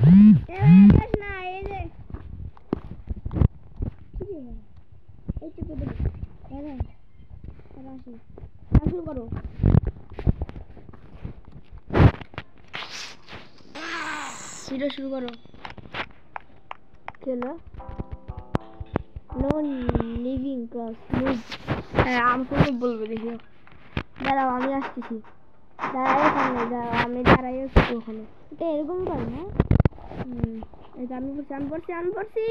না এই যে এইটুকু শুরু করো। শুরু করো। চলো নো লিভিং ক্রস মুভ। হ্যাঁ আমাকে বলবে দেখি। দাঁড়াও আমি আসতেছি। দাঁড়াই ওখানে দাঁড়াও, আমি দাঁড়াই একটু ওখানে। এটা এরকম করে না? এটা আমি পড়ছি।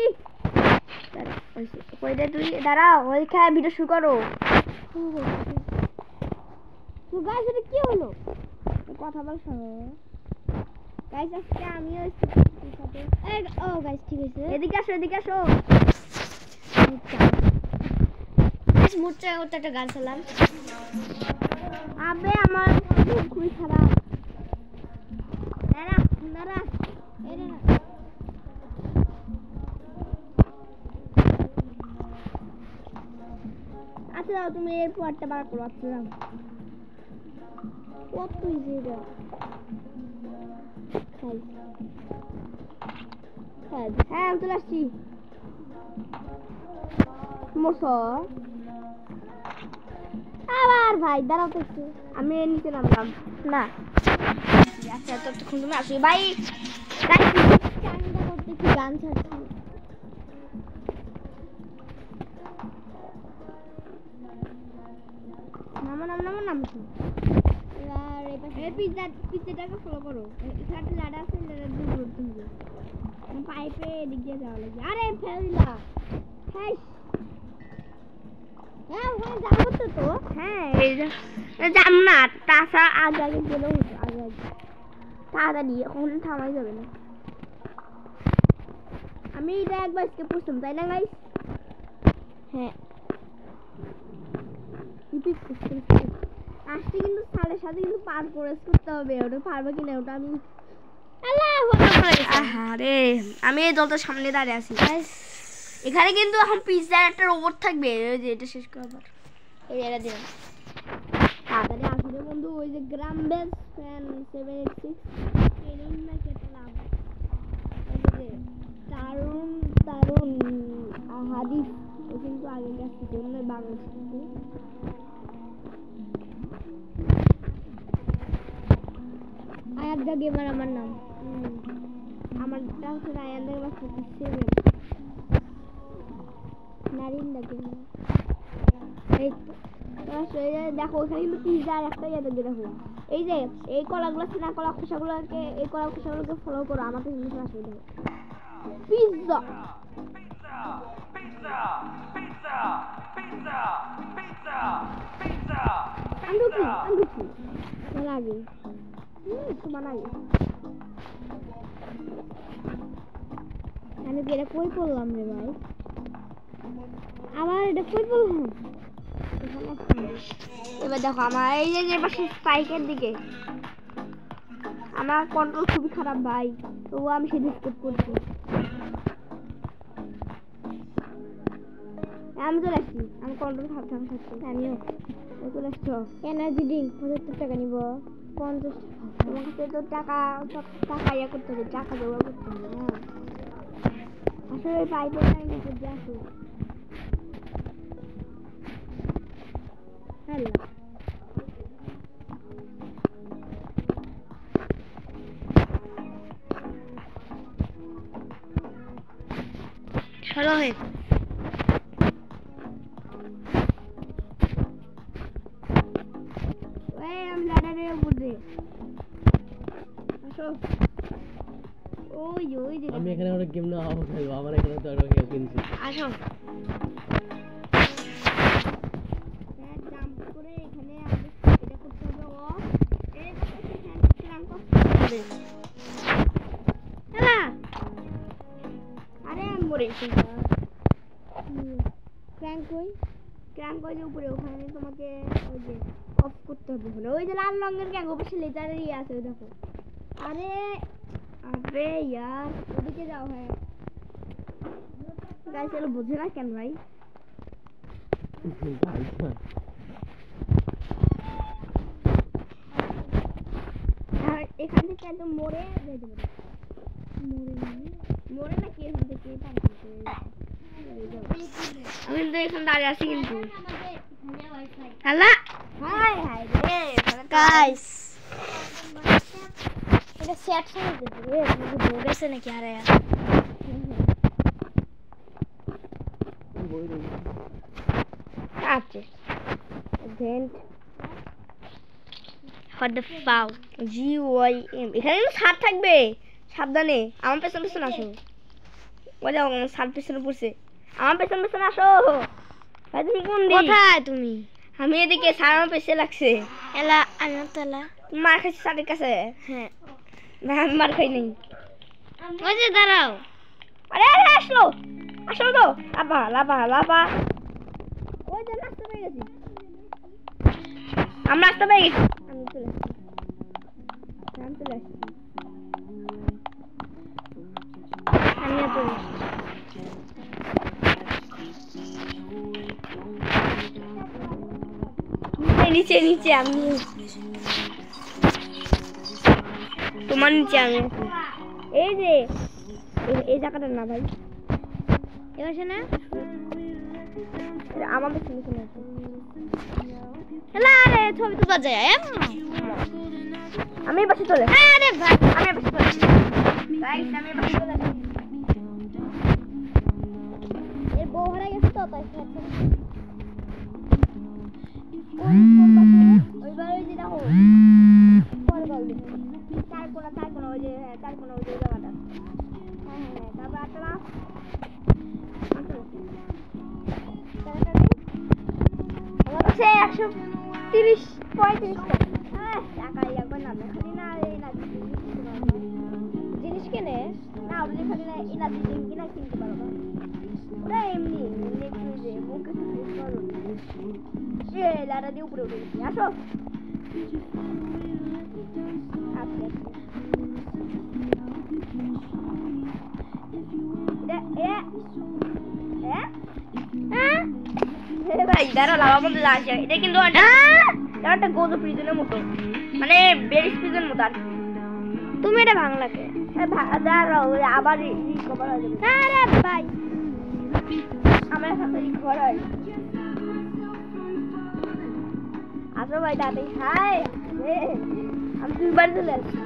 ওইটা তুই দাঁড়াও, ওই খেলা ভিডিও শুরু করো। তো গাইস এটা কি হলো? কথা বল শোনো গাইস, আজকে আমিও সাথে ও গাইস ঠিক আছে, এদিকে আসো গাইস মুচা করতে একটা গান চালাম। আবে আমার খুবই খারাপ। দাঁড়া এই না আচ্ছা দাও, তুমি এর পরটা বার করো। আচ্ছা দাও, কত ইজি এটা। হ্যাঁ আমি চলে আসছি। আবার ভাই দাঁড়াও তো একটু, আমি নিচে নামলাম না। আচ্ছা ততক্ষণ তুমি আসো ভাই। করতে গান ছাড়ছি। নাম এবার এবার পিজ্জাটাকে ফলো করো। এখানে লাডা আছে, লাডা দিয়ে ঘুরতে হবে। পাইপে এদিক দিয়ে যাওয়া লাগবে। আরে ফেললা হ্যাঁ ওখানে যাবো তো। হ্যাঁ এই যাম না, তাছাড়া আগে গেলেও হতো। আগে তাড়াতাড়ি এখন থামাই যাবে না। আমি এটা একবার স্কিপ করছিলাম তাই না গাইস? হ্যাঁ আসতে কিন্তু সালের সাথে কিন্তু পার করতে হবে। ওটা পারবে কিনা ওটা আমি আরে আমি এই দলটার সামনে দাঁড়িয়ে আছি। এখানে কিন্তু এখন পিজ্জার একটা রোবট থাকবে। ওই যে এটা শেষ করার এই এটা দিলাম তাড়াতাড়ি আসলে বন্ধু। ওই যে গ্রাম বেস ফ্যান 786 ট্রেনিং না কেটে নাম তারুণ হাদিস। ও কিন্তু আগে গেছে জন্য বাংলাদেশ আয়াত দা গেমার আমার নাম। আমারটা হচ্ছে আয়ানদের বাচ্চা নারিন দা গেমার। এই দেখো ওখানে কিন্তু পিজ্জার একটা ইয়ে দেখো। এই যে এই কলাগুলো আছে না, কলা খোসাগুলোকে ফলো করো। আমাকে কিন্তু আসবে দেখো পিজ্জা লাগে তোমার আগে আমি এটা কই করলাম রে ভাই? আবার এটা কই করলাম? এবার দেখো আমার এই যে পাশে স্পাইকের দিকে আমার কন্ট্রোল খুবই খারাপ ভাই, তবুও আমি সেটা স্কিপ করছি। আমি চলে আসছি, আমি কন্ট্রোল খারাপ থাকা সত্ত্বেও আমিও চলে আসছো। এনার্জি ড্রিঙ্ক 75 টাকা নিব। 50 টাকা তোমার কাছে তো টাকা ইয়ে করতে হবে, টাকা জোগাড় করতে হবে না। আসলে পাইপের লাইন দিয়ে আসো। হ্যালো চলো হে আমি লাডারের উপরে আসো। ওই যে আমি এখানে অনেক গেম না খেলবো। আমার এখানে তো একটা গেম কিনছি। আসো জাম্প করে এখানে এটা করতে হবে। ও এই হ্যাঁ আরে আমি মরেছি। ক্র্যাঙ্ক ওই যে উপরে ওখানে তোমাকে ওই যে অফ করতে হবে। ওই যে লাল রঙের ক্র্যাঙ্ক অবশ্য লেজারের ইয়ে আছে দেখো। আরে ইয়ার ওদিকে যাও। হ্যাঁ গাইস এগুলো বুঝে না কেন ভাই? আর এখান থেকে একদম মোড়ে যেতে পারে। মোড়ে আমি তো এখন দাঁড়িয়ে আছি কিন্তু হ্যালো হাই হাই রে গাইস এটা সেট করে দিবি রে মুখে ভোগ আছে নাকি আরে আচ্ছা vent what the fuck GYM এখানে সার থাকবে সাবধানে আমার পেছন পেছন আসো ওই যাও আমার সার পেছনে পড়ছে আমার পেছন পেছন আসো ভাই তুমি কোন দিকে কোথায় তুমি আমি এদিকে সার আমার পেছনে লাগছে এলা আমি তো এলা মার খাইছি সারের কাছে হ্যাঁ না আমি মার খাই নাই ওই যে দাঁড়াও আরে আরে আসলো আসলো তো লাবা লাবা লাবা ওই যে রাস্তা পেয়ে গেছি আমরা রাস্তা পেয়ে গেছি আমি চলে আসছি নিচে নিচে আমি তোমার নিচে আমি এই যে এই জায়গাটা না ভাই এবার না আমার পেছনে শুনে আছে আরে ছবি তো বাজে আমি পাশে চলে আরে ভাই আমি পাশে চলে গাইস আমি পাশে চলে এর বউ হারা গেছে তো তাই কোন পাশে ওই বাড়ি যে দেখো পরে বল দিই চার কোনা ওই যে চার কোনা ওই যে জায়গাটা হ্যাঁ হ্যাঁ তারপর আটলা আমার কাছে 130-35 টাকা একবার না খালি না এই না জিনিস কেনে না ওটা খালি না এই না কিনা কিনতে পারো না ওরা এমনি একটু যে মুখে করো এ লাড়া দিয়ে উপরে উঠে গেছি আসো ভাই দাঁড়া লাভা বন্ধু আসে এটা কিন্তু একটা গোজো প্রিজনের মতো মানে বেরিস প্রিজন মতো আর তুমি এটা ভাঙলাকে দাঁড়াও আবার রিকভার হয়ে যাবে আরে ভাই আমার সাথে রিকভার হয় আসো ভাই দাদি হাই আমি দুইবার চলে আসছি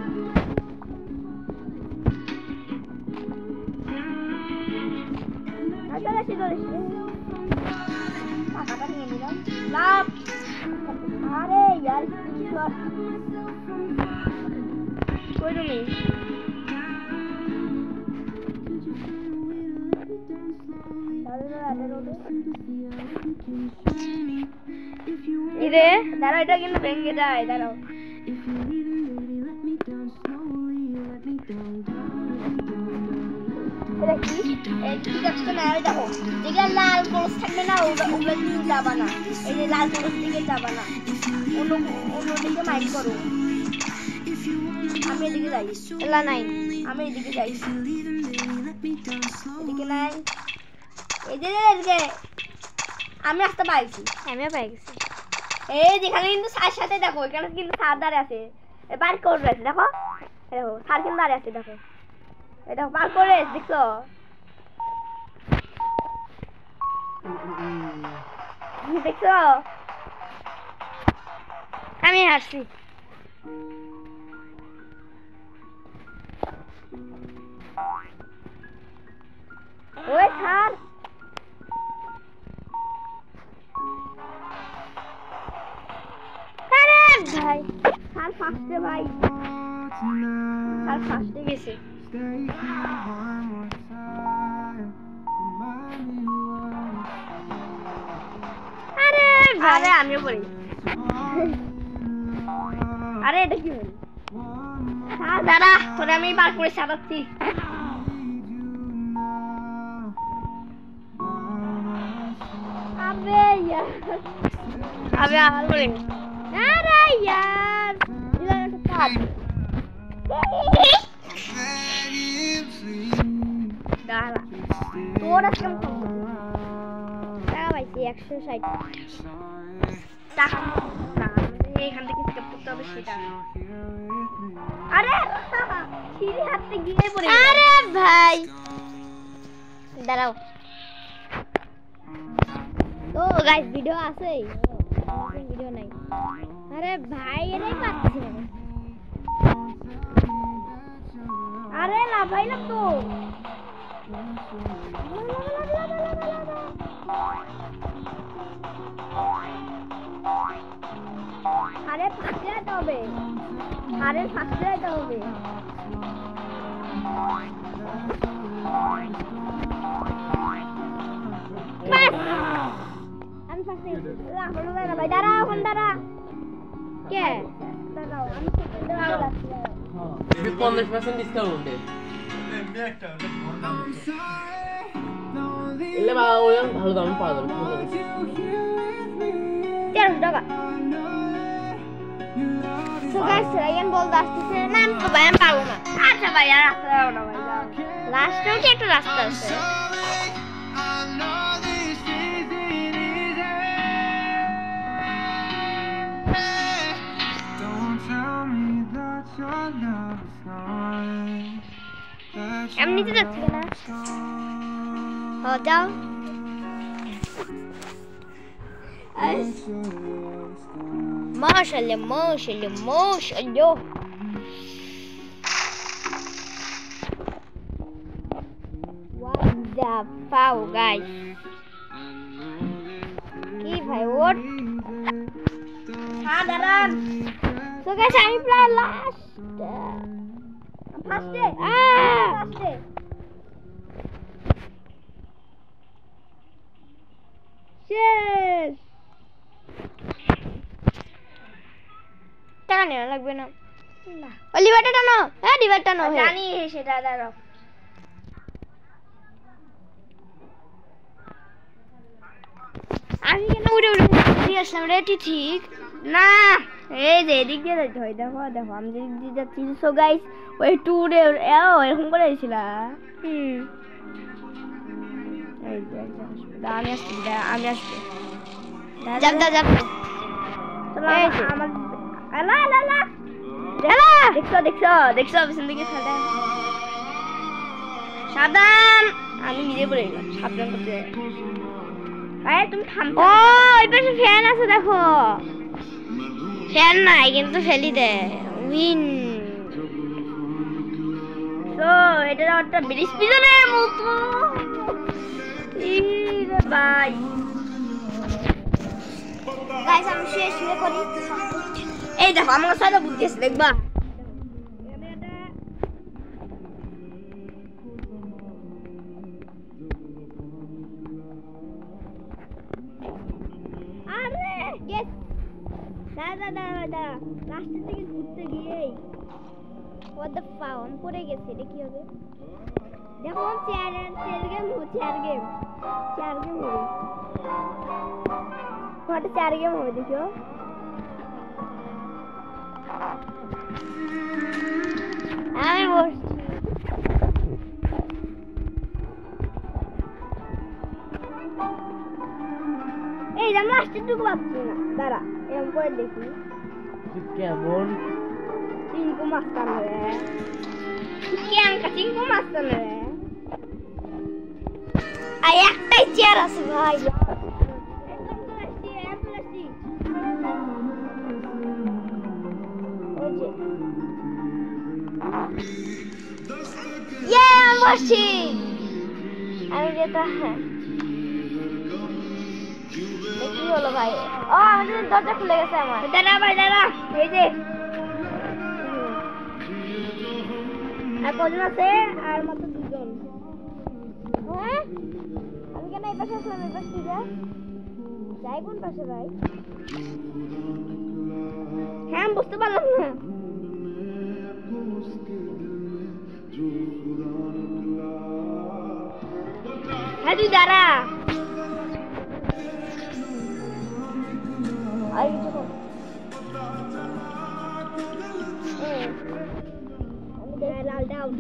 টাকাটা নিয়ে নিলাম লাভ আরে ইয়ার কই তুমি ইরে দাঁড়াও এটা কিন্তু ভেঙে যায় দাঁড়াও এটা কি ঠিক আছে না এই দেখো যেগুলো লাল কলস থাকবে না ওগুলো দিয়ে যাবা না এই যে লাল কলস দিকে যাবা না অন্যদিকে মাইক করো আমি এদিকে যাই এলা নাই আমি এদিকে যাই এদিকে নাই এই যে এদিকে আমি রাস্তা পাইছি আমিও পাই গেছি এই যেখানে কিন্তু সার সাথে দেখো এখানে কিন্তু সার দাঁড়িয়ে আছে বার করে আছে দেখো দেখো সার কিন্তু দাঁড়িয়ে আছে দেখো এই দেখো বার করে দেখছো দেখছো আমি হাসছি ওই সার ভাই সার ফাঁসছে ভাই সার ফাঁসতে গেছে আরে আরে আমিও পড়ি আরে এটা কি হল দাদা তোরে আমি বার করে সারাচ্ছি আবে ইয়ার আবে আর বলে আরে यार दिला একটা কাজ দাঁড়া তোর আজকে টাকা পাইছি 160 টাকা না এখান থেকে স্কেপ করতে হবে সেটা আরে সিঁড়ি হাতে গিয়ে পড়ে আরে ভাই দাঁড়াও তো গাইস ভিডিও আছে ভিডিও নাই আরে ভাই এরাই পাচ্ছি না আরে লাফাইলাম তো আরে ফাঁসতে যেতে হবে আরে ফাঁসতে যেতে হবে আমি ফাঁসতে ভাই দাঁড়া এখন দাঁড়া কে দাঁড়াও আমি ఇది 50% డిస్కౌంట్ এলে বাবা ওই ভালো দাম পাওয়া যাবে 1300 টাকা সো গাইস রায়ান বলতে আসছে না আমি তো ভাই পাবো না আচ্ছা ভাই আর রাস্তা দাও না ভাই লাস্টেও কি একটা রাস্তা আছে আমি নিচে যাচ্ছি না যাও মাশাআল্লাহ মাশাআল্লাহ মাশাআল্লাহ what the fuck guys কি ভাই ওট দাঁড়ান so guys আমি প্রায় লাস্ট ফার্স্টে ফার্স্টে শেষ টাকা নেওয়া লাগবে না লিভারটা টানো হ্যাঁ লিভার টানো জানি সেটা দাঁড়াও আমি কেন উড়ে উড়ে দিয়ে আসলাম রেটি ঠিক না এই যে এদিক দিয়ে যেতে হয় দেখো দেখো আমি যেদিক দিয়ে যাচ্ছি সো গাইস ওই টুরে এরকম করে এসেছিল আমি আসছি দেখছো পিছন দিকে সাবধান আমি নিজে পড়ে গেলাম সাবধান করতে তুমি থামো ওই পাশে ফ্যান আছে দেখো ফ্যান নাই কিন্তু ফেলি দেয় উইন তো এটা একটা ব্রিজ পিছনের মতো ভাই গাইস আমি শুয়ে করি এই দেখো আমার সাথে বুদ্ধি আছে দেখবা আরে গেস দাদা লাস্টের দিকে ঘুরতে গিয়ে what the fuck আমি পড়ে গেছি এটা কি হবে দেখো চেয়ার গেম হবে চেয়ার গেম হবে দেখো আমি বসছি এই আমি লাস্টের টুকু পাচ্ছি না দাঁড়া এরকম করে দেখি কেমন চিংকু মাস্টার রে কেঙ্কা চিংকু মাস্টার রে আই একটাই চেয়ার আছে ভাই বসছি আমি যেটা কি হলো ভাই ও আমাদের দরজা খুলে গেছে আমার দাঁড়া ভাই দাঁড়া এই যে আর কজন আছে আর মাত্র দুজন হ্যাঁ আমি কেন এই পাশে আসলাম এই পাশে যাই কোন পাশে ভাই হ্যাঁ আমি বুঝতে পারলাম না হ্যাঁ তুই দাঁড়া আর কিছু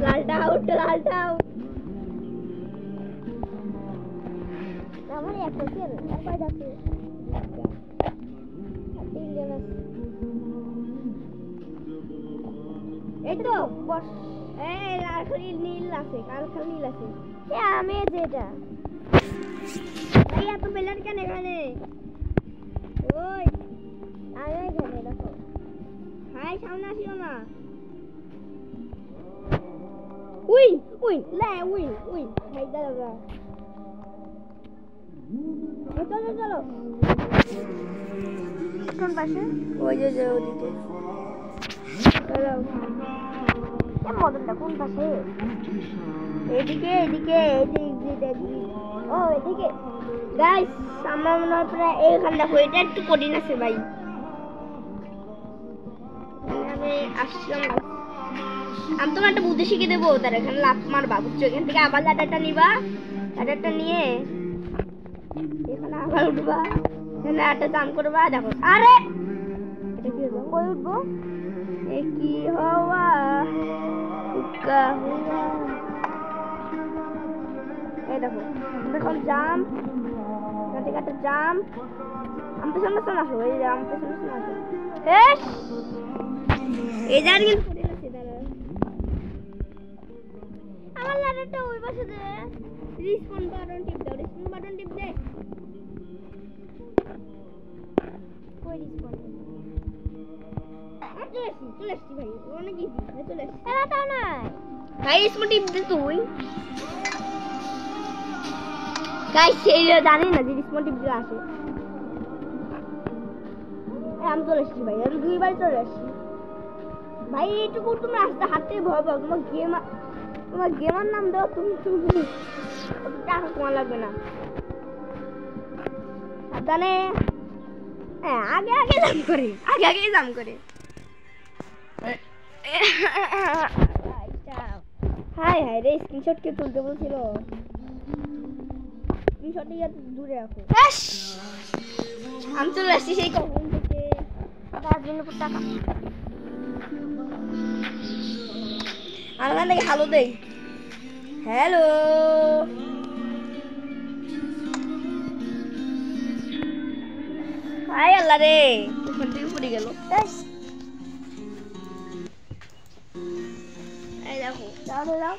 লালটা আউট আমার একটা চেয়ার আর কয়টা আছে তিনজন আছে এই তো বস এই লাল নীল আছে, কাল নীল আছে। এ আমি যেটা এই এত বেলার কেন এখানে? ওই আমি এখানে দেখো। হাই সামনে আসিও না। উইন উইন লে উইন উইন হাই দাদা। চলো চলো কোন পাশে? ওই যে ওদিকে। চলো এ মদনটা কোন পাশে? এদিকে এদিকে এদিকে ও এদিকে। গাইস আমরা মনে হয় প্রায় এইখানে দেখো, এটা একটু কঠিন আছে ভাই। আমি আসলাম, আমি তোমার একটা বুদ্ধি শিখিয়ে দেবো। তার এখানে লাফ মারবা বুঝছো? এখান থেকে আবার লাটারটা নিবা, লাটারটা নিয়ে এখানে আবার উঠবা, এখানে একটা জাম করবা। দেখো আরে এটা কি হলো? কই উঠবো? এ কি হওয়া উকা হুয়া। এই দেখো এখন জাম, এখান থেকে একটা জাম। আমি পেছনে পেছনে আসো, এই যে আমি পেছনে পেছনে আসো। এই জার কিন্তু পড়ে আছে। দাঁড়া আমার লাটারটা ওই পাশে দে। রিসপন বাটন টিপ দাও, রিসপন বাটন টিপ দে। কই রিসপন? চলে আসছি ভাই, অনেক ইজি ভাই, চলে আসছি। এরা তাও না ভাই, রিসপন টিপ দে তুই। গাইস সেই জানি না যে রিসপন টিপ দিয়ে আসে। আমি চলে আসছি ভাই, আমি দুইবার চলে আসছি ভাই। এইটুকু তুমি রাস্তা হাঁটতে ভয় পাও। তোমার গেমার নাম দাও তুমি, টাকা তোমার লাগবে না। সাবধানে। হ্যাঁ আগে আগে জাম করে, আগে আগে জাম করে। হাই হাই রে, স্ক্রিনশট কে তুলতে বলছিল? স্ক্রিনশটটা ইয়ার দূরে রাখো। আমি চলে আসছি সেই কখন থেকে। তার জন্য টাকা আমার নাকি হ্যালো দেই। হ্যালো হাই আল্লাহ রে, ওখান থেকে পড়ে গেল। এই দেখো যাও যাও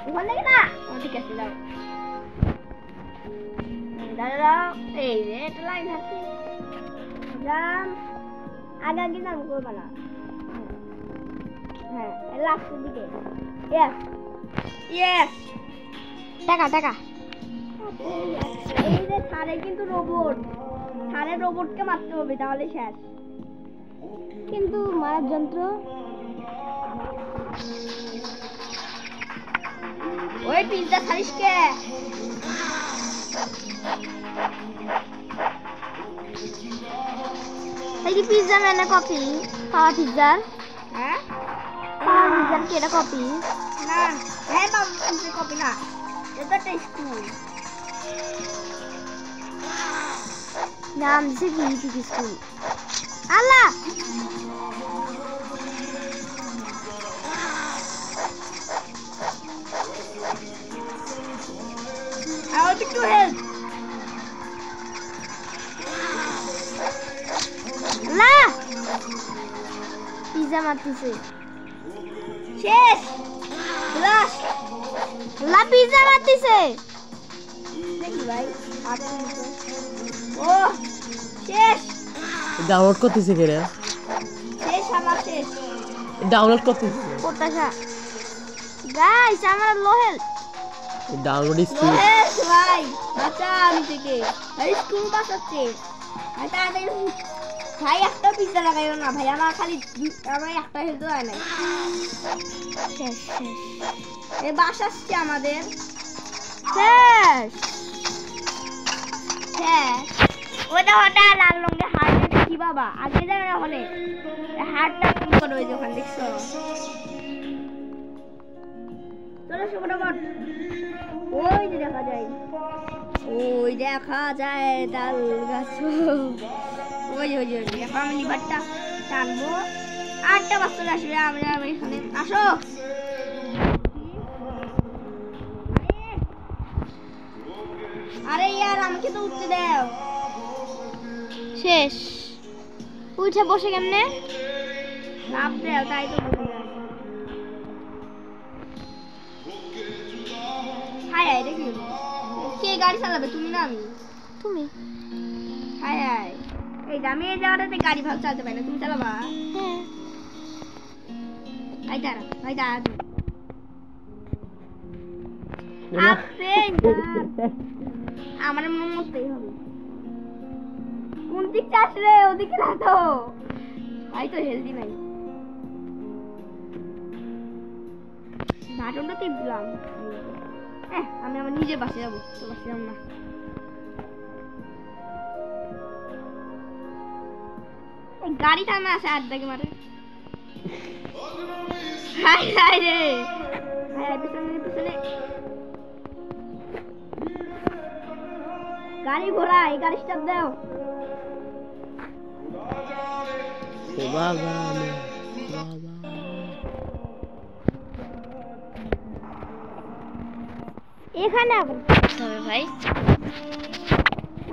ওখানে না। ঠিক আছে যাও দাঁড়াও। এই যে একটা লাইন আছে, জাম আগে আগে জাম করবা না। হ্যাঁ লাস্টের দিকে। ইয়েস ইয়েস টাকা টাকা। এই যে সারে কিন্তু রোবট, সারে রোবটকে মারতে হবে তাহলে শেষ। কিন্তু মারার যন্ত্র ওই পিজ্জা খাইস কে? এই কি পিজ্জা মানে কপি? পাওয়া পিজ্জার? হ্যাঁ পাওয়া পিজ্জার কি এটা কপি? না হ্যাঁ পাওয়া পিজ্জার কপি না, এটা একটা স্কুল। নাম দিছে কি school? Allah I want to help. Allah! Pizza মারতেছে। শেষ। লাশ। লা পিজ্জা মারতেছে। দেখি ভাই। ও শেষ। ডাউনলোড করতেছে কে রে? শেষ আমার শেষ। ডাউনলোড করতেছে। কোথায়? গাইস আমার লো হেলথ। ডাউনলোড স্পিড ভাই বাঁচা আমি থেকে ভাই, স্কুল বাঁচাচ্ছে ভাই। তাড়াতাড়ি ভাই একটা পিজ্জা লাগাইও না ভাই, আমার খালি আমার একটা হেলথ হয় না। শেষ শেষ এই বাস আসছে আমাদের। শেষ শেষ। ওটা ওটা লাল রঙের হার্ট কি বাবা? আগে যাবে না ওখানে, হার্টটা কি করে ওই যে ওখানে দেখছো? চলো শুভটা বট। ওই যে দেখা যায়, ওই দেখা যায় ডাল গাছ। ওই ওই ওই এখন আমি লিভারটা টানবো। 8টা বাচ্চা আসবে, আমরা এখানে আসো। আরে ইয়ার আমাকে তো উঠতে দাও। শেষ উঠে বসে কেমনে লাভ দেও তাই তো বলে হাই হাই দেখি কে গাড়ি চালাবে তুমি না আমি তুমি হাই হাই এই আমি এই জায়গাটাতে গাড়ি ভালো চালাতে পারি না তুমি চালাবা হ্যাঁ ভাই দাঁড়া আমার মনে মরতেই হবে কোন দিক চাস রে ওদিকে না তো ভাই তো হেলদি নাই বাটনটা টিপলাম আমি আমার নিজে বাসে যাবো তো বাসে যাব না এই গাড়িটা না আসে আড্ডাকে মারে হাই হাই রে হাই পিছনে গাড়ি ঘোড়া এই গাড়ি স্টপ দাও বাবা এখানে আবার হবে ভাই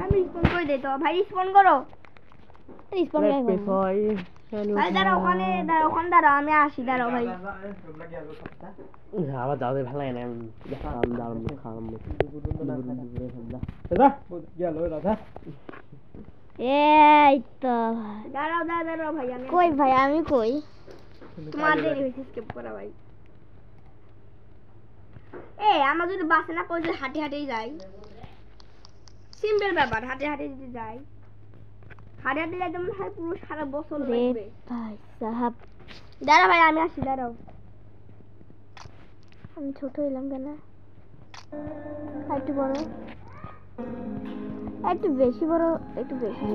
আমি রিসপন্ড করে দেই তো ভাই রিসপন্ড করো রিসপন্ড ভাই ভাই দাঁড়াও ওখানে দাঁড়াও আমি আসি দাঁড়াও ভাই আবার যাওয়া ভালো লাগে না খাওয়াম এই তো দাঁড়াও ভাই আমি কই ভাই আমি কই তোমার দেরি হয়েছে স্কিপ করা ভাই আমরা যদি বাসে না করে হাঁটে হাঁটেই যাই সিম্পল ব্যাপার হাঁটে হাঁটে যদি যাই হাঁটে হাঁটে যাই তেমন হয় পুরো সারা বছর লাগবে ভাই সাহাব দাঁড়াও ভাই আমি আসি দাঁড়াও আমি ছোট হইলাম কেন একটু বড় একটু বেশি বড় একটু বেশি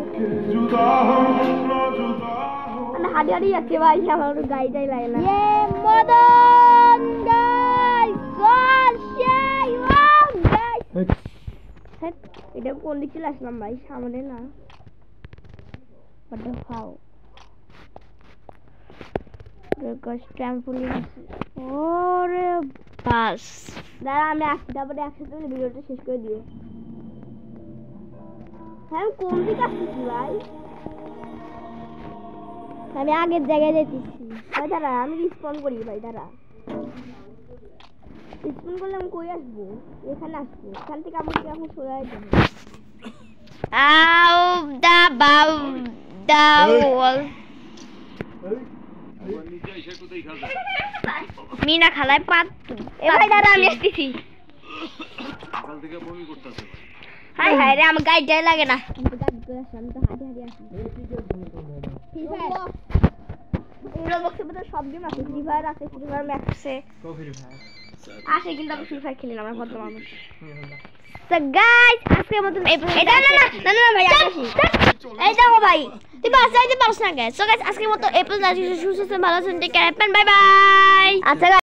মানে হাঁটে হাঁটে যাচ্ছে ভাই আমার গাড়িটাই লাগে না মদন এটা কোন দিক চলে আসলাম ভাই সামনে না ওরে বাস দাঁড়া আমি আসছি তারপরে একসাথে ভিডিওটা শেষ করে দিও হ্যাঁ কোন দিকে আসতেছি ভাই আমি আগের জায়গায় যেতেছি ভাই দাঁড়া আমি রিসপন্ড করি ভাই দাঁড়া রিসপন্ড করলে আমি কই আসবো এখানে আসবো এখান থেকে আমাকে এখন সোজা যেতে হবে মিনা খালায় পাত ভাই দাঁড়া আমি আসতেছি হাই হাই রে আমার গাড়িটাই লাগে না কিন্তু গাড়ি করে আসলাম তো হাঁটি হাঁটি আসি রোবক্সের ভিতরে সব গেম আছে ফ্রি ফায়ার আছে ফ্রি ফায়ার ম্যাক্স আছে আসে কিন্তু আমি ফ্রি ফায়ার খেলি না আমার ভদ্র মানুষ তো গাইস আজকের মতন এটা না ভাই আসি এই দেখো ভাই তুই বাস যাইতে পারছ না গাইস সো গাইস আজকের মতো এই পর্যন্ত সুস্থ ভালো আছেন টেক কেয়ার বাই বাই আচ্ছা